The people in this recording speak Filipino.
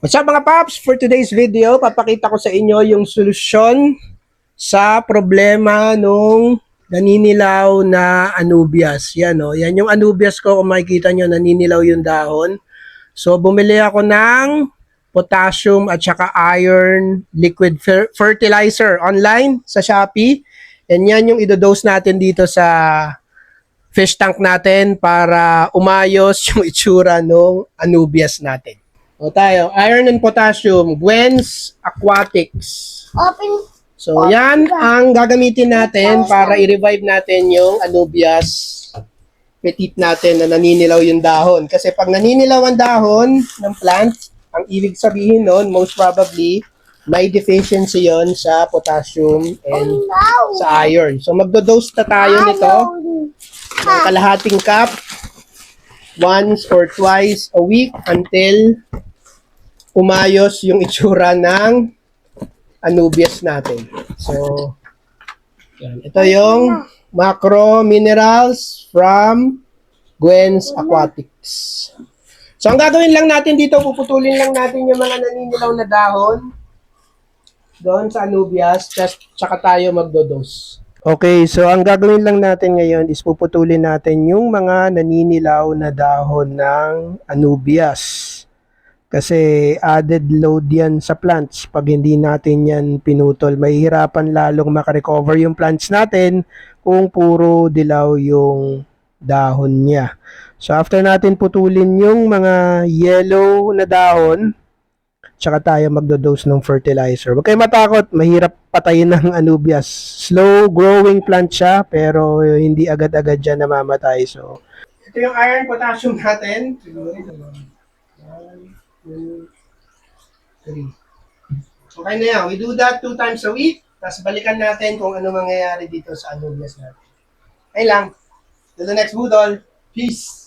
What's up mga paps? For today's video, papakita ko sa inyo yung solusyon sa problema nung naninilaw na anubias. Yan o, yan yung anubias ko. Kung makikita nyo, naninilaw yung dahon. So, bumili ako ng potassium at saka iron liquid fertilizer online sa Shopee. And yan yung idodose natin dito sa fish tank natin para umayos yung itsura ng anubias natin. O tayo, iron and potassium, Gwen's Aquatics. Open. So yan ang gagamitin natin para i-revive natin yung anubias petit natin na naninilaw yung dahon. Kasi pag naninilaw ang dahon ng plant, ang ibig sabihin nun, most probably, may deficiency yon sa potassium and sa iron. So magdodose na tayo nito ng kalahating cup once or twice a week until umayos yung itsura ng anubias natin. So, yan. Ito yung macro minerals from Gwen's Aquatics. So, ang gagawin lang natin dito, puputulin lang natin yung mga naninilaw na dahon doon sa anubias, tsaka tayo magdodose. Okay, so ang gagawin lang natin ngayon is puputulin natin yung mga naninilaw na dahon ng anubias. Kasi added load yan sa plants. Pag hindi natin yan pinutol, mahihirapan lalong makarecover yung plants natin kung puro dilaw yung dahon niya. So after natin putulin yung mga yellow na dahon, tsaka tayo magdodose ng fertilizer. Huwag kayo matakot, mahirap patayin ng anubias. Slow growing plant siya, pero hindi agad-agad dyan namamatay. So, ito yung iron potassium natin. Siguro ito. 2, 3. Okay na yan. We do that 2 times a week. Tapos balikan natin kung ano mangyayari dito sa anubias natin. Ayun lang. To the next budol. Peace!